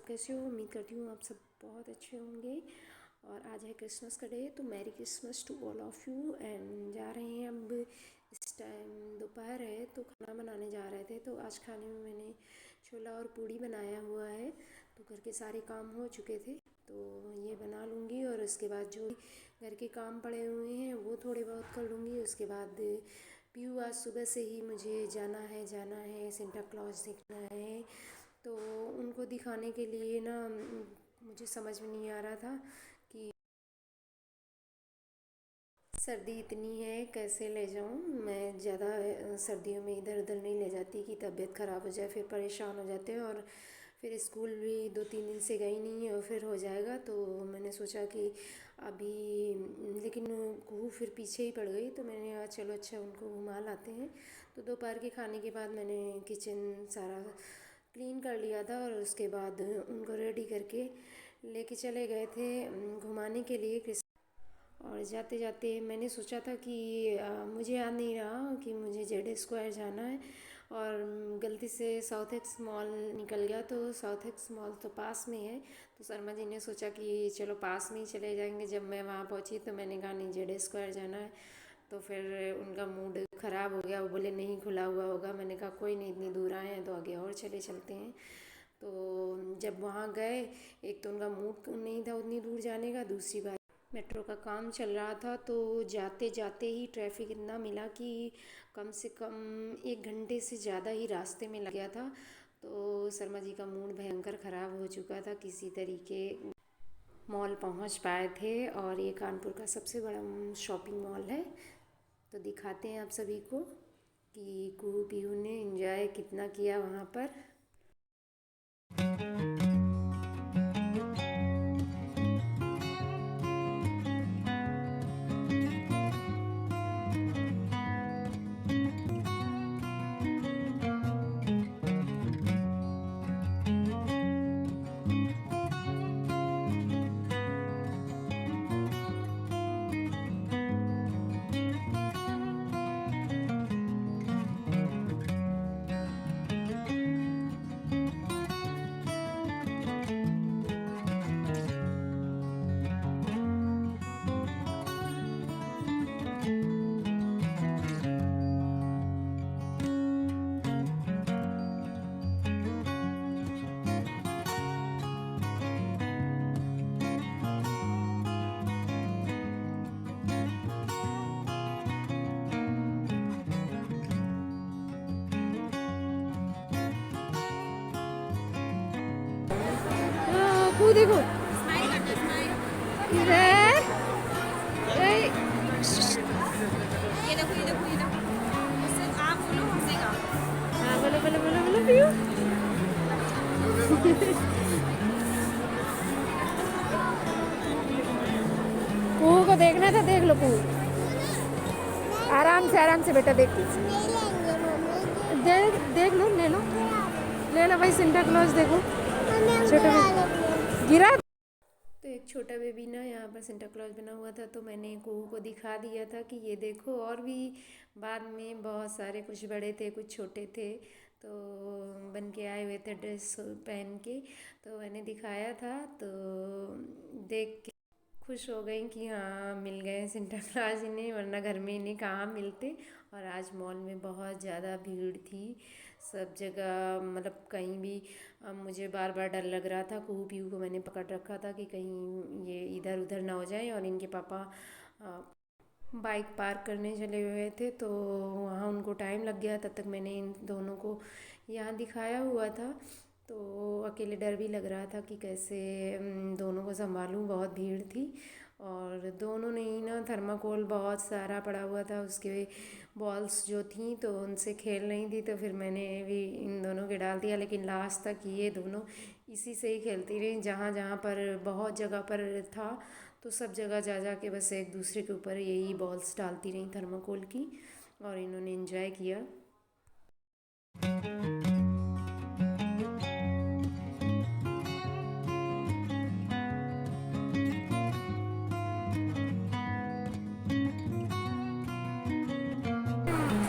कैसे हो? उम्मीद करती हूँ आप सब बहुत अच्छे होंगे। और आज है क्रिसमस का डे, तो merry Christmas to all of you. And जा रहे हैं अब, इस टाइम दोपहर है तो खाना बनाने जा रहे थे। तो आज खाने में मैंने छोला और पूड़ी बनाया हुआ है। तो घर के सारे काम हो चुके थे तो ये बना लूँगी, और उसके बाद जो घर के काम पड़े हुए हैं वो थोड़े बहुत कर लूँगी। उसके बाद पीयू आज सुबह से ही मुझे जाना है सेंटा क्लॉज देखना है। तो उनको दिखाने के लिए ना मुझे समझ में नहीं आ रहा था कि सर्दी इतनी है कैसे ले जाऊं। मैं ज़्यादा सर्दियों में इधर उधर नहीं ले जाती कि तबीयत ख़राब हो जाए, फिर परेशान हो जाते हैं। और फिर स्कूल भी 2-3 दिन से गई नहीं है और फिर हो जाएगा। तो मैंने सोचा कि अभी, लेकिन कुहू फिर पीछे ही पड़ गई। तो मैंने कहा चलो अच्छा उनको घुमा लाते हैं। तो दोपहर के खाने के बाद मैंने किचन सारा क्लीन कर लिया था, और उसके बाद उनको रेडी करके लेके चले गए थे घुमाने के लिए। और जाते जाते मैंने सोचा था कि मुझे याद नहीं रहा कि मुझे जेड स्क्वायर जाना है, और गलती से साउथ एक्स मॉल निकल गया। तो साउथ एक्स मॉल तो पास में है, तो शर्मा जी ने सोचा कि चलो पास में ही चले जाएंगे। जब मैं वहाँ पहुँची तो मैंने कहा नहीं, जेड स्क्वायर जाना है। तो फिर उनका मूड ख़राब हो गया, वो बोले नहीं खुला हुआ होगा। मैंने कहा कोई नहीं, इतनी दूर आए हैं तो आगे और चलते हैं। तो जब वहाँ गए, एक तो उनका मूड नहीं था उतनी दूर जाने का, दूसरी बात मेट्रो का काम चल रहा था। तो जाते जाते ही ट्रैफिक इतना मिला कि कम से कम 1 घंटे से ज़्यादा ही रास्ते में लग गया था। तो शर्मा जी का मूड भयंकर ख़राब हो चुका था। किसी तरीके मॉल पहुंच पाए थे, और ये कानपुर का सबसे बड़ा शॉपिंग मॉल है। तो दिखाते हैं आप सभी को कि कुहू पीहू ने एंजॉय कितना किया वहाँ पर। कुहू देखो, ये ये देखो सिर्फ आप बोलो हमसे गाओ। हाँ बोलो बोलो बोलो बोलो पीयू। कुहू को देखना था, देख लो कुहू। आराम से बेटा देख देख देख लो, ले लो भाई सेंटा क्लॉज देखो। छोटा गिरा। तो एक छोटा बेबी ना यहाँ पर सेंटा क्लॉज बना हुआ था, तो मैंने कुहू को दिखा दिया था कि ये देखो। और भी बाद में बहुत सारे, कुछ बड़े थे कुछ छोटे थे, तो बन के आए हुए थे ड्रेस पहन के। तो मैंने दिखाया था, तो देख के खुश हो गई कि हाँ मिल गए सेंटा क्लॉज इन्हें, वरना घर में इन्हें कहाँ मिलते। और आज मॉल में बहुत ज़्यादा भीड़ थी सब जगह, मतलब कहीं भी। मुझे बार बार डर लग रहा था। कुहू पीहू को मैंने पकड़ रखा था कि कहीं ये इधर उधर ना हो जाए। और इनके पापा बाइक पार्क करने चले हुए थे, तो वहाँ उनको टाइम लग गया। तब तक मैंने इन दोनों को यहाँ दिखाया हुआ था। तो अकेले डर भी लग रहा था कि कैसे दोनों को संभालूं, बहुत भीड़ थी। और दोनों ने ही ना थर्माकोल बहुत सारा पड़ा हुआ था, उसके बॉल्स जो थी तो उनसे खेल रही थी। तो फिर मैंने भी इन दोनों के डाल दिया, लेकिन लास्ट तक ये दोनों इसी से ही खेलती रही। जहाँ जहाँ पर बहुत जगह पर था, तो सब जगह जा जा के बस एक दूसरे के ऊपर यही बॉल्स डालती रही थर्माकोल की, और इन्होंने एंजॉय किया।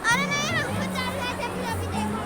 अरे नहीं रुको, चल रहा है, अभी देखो।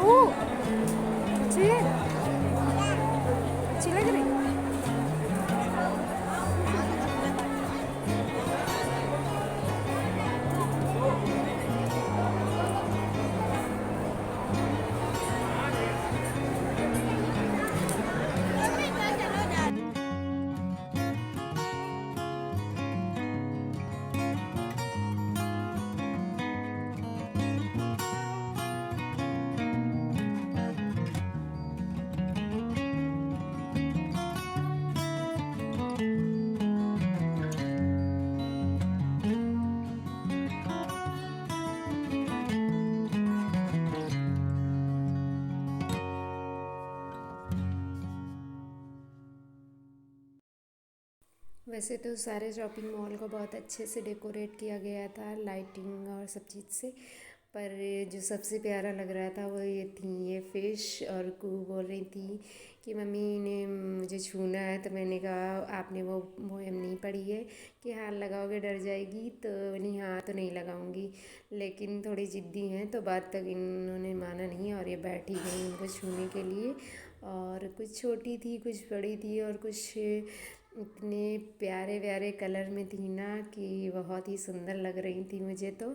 ओह अच्छी है, अच्छी लग रही। वैसे तो सारे शॉपिंग मॉल को बहुत अच्छे से डेकोरेट किया गया था लाइटिंग और सब चीज़ से, पर जो सबसे प्यारा लग रहा था वो ये थी ये फ़िश। और कू बोल रही थी कि मम्मी ने मुझे छूना है, तो मैंने कहा आपने वो पोएम नहीं पढ़ी है कि हाथ लगाओगे डर जाएगी, तो नहीं हाथ तो नहीं लगाऊंगी। लेकिन थोड़ी ज़िद्दी हैं तो बात तक इन्होंने माना नहीं और ये बैठी गई उनको छूने के लिए। और कुछ छोटी थी कुछ बड़ी थी और कुछ इतने प्यारे प्यारे कलर में थी ना कि बहुत ही सुंदर लग रही थी मुझे तो।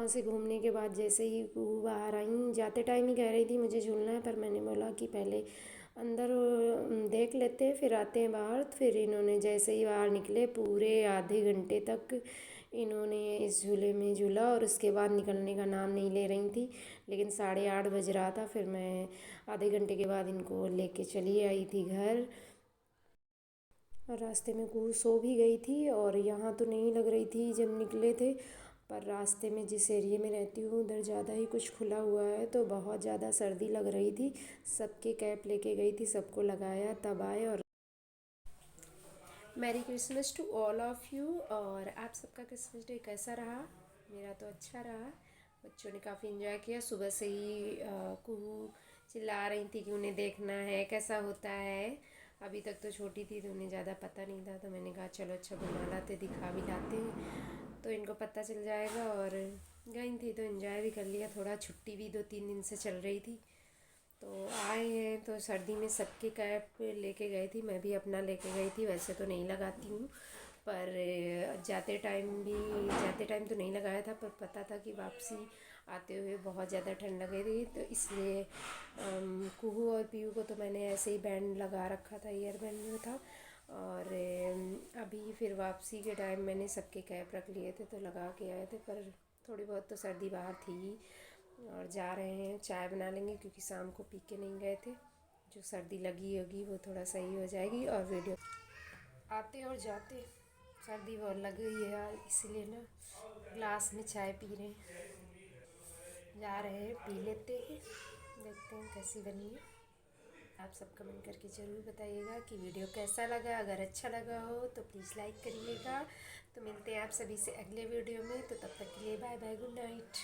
वहाँ से घूमने के बाद जैसे ही कुहू बाहर आई, जाते टाइम ही कह रही थी मुझे झूलना है, पर मैंने बोला कि पहले अंदर देख लेते हैं फिर आते हैं बाहर। फिर इन्होंने जैसे ही बाहर निकले पूरे आधे घंटे तक इन्होंने इस झूले में झूला और उसके बाद निकलने का नाम नहीं ले रही थी। लेकिन 8:30 बज रहा था, फिर मैं आधे घंटे के बाद इनको लेके चली आई थी घर। और रास्ते में कुहू सो भी गई थी, और यहाँ तो नहीं लग रही थी जब निकले थे, पर रास्ते में जिस एरिया में रहती हूँ उधर ज़्यादा ही कुछ खुला हुआ है तो बहुत ज़्यादा सर्दी लग रही थी। सबके कैप लेके गई थी, सबको लगाया तब आए। और merry Christmas to all of you. और आप सबका क्रिसमस डे कैसा रहा? मेरा तो अच्छा रहा। बच्चों ने काफ़ी इन्जॉय किया। सुबह से ही कुहू चिल्ला रही थी कि उन्हें देखना है कैसा होता है। अभी तक तो छोटी थी तो उन्हें ज़्यादा पता नहीं था, तो मैंने कहा चलो अच्छा घुमा लाते, दिखा भी लाते तो इनको पता चल जाएगा। और गई थी तो इन्जॉय भी कर लिया थोड़ा। छुट्टी भी 2-3 दिन से चल रही थी, तो आए हैं तो सर्दी में सबके कैप लेके गई थी, मैं भी अपना लेके गई थी। वैसे तो नहीं लगाती हूँ, पर जाते टाइम तो नहीं लगाया था, पर पता था कि वापसी आते हुए बहुत ज़्यादा ठंड लगेगी, तो इसलिए कुहू और पीहू को तो मैंने ऐसे ही बैंड लगा रखा था, ईयर बैंड में था। और अभी फिर वापसी के टाइम मैंने सबके कैप रख लिए थे तो लगा के आए थे, पर थोड़ी बहुत तो सर्दी बाहर थी ही। और जा रहे हैं, चाय बना लेंगे क्योंकि शाम को पी के नहीं गए थे। जो सर्दी लगी होगी वो थोड़ा सही हो जाएगी। और वीडियो आते और जाते सर्दी बहुत लग गई है यार, इसीलिए ना ग्लास में चाय पी रहे हैं। जा रहे हैं, पी लेते हैं, देखते हैं कैसी बनी है। आप सब कमेंट करके ज़रूर बताइएगा कि वीडियो कैसा लगा। अगर अच्छा लगा हो तो प्लीज़ लाइक करिएगा। तो मिलते हैं आप सभी से अगले वीडियो में, तो तब तक के लिए बाय बाय, गुड नाइट।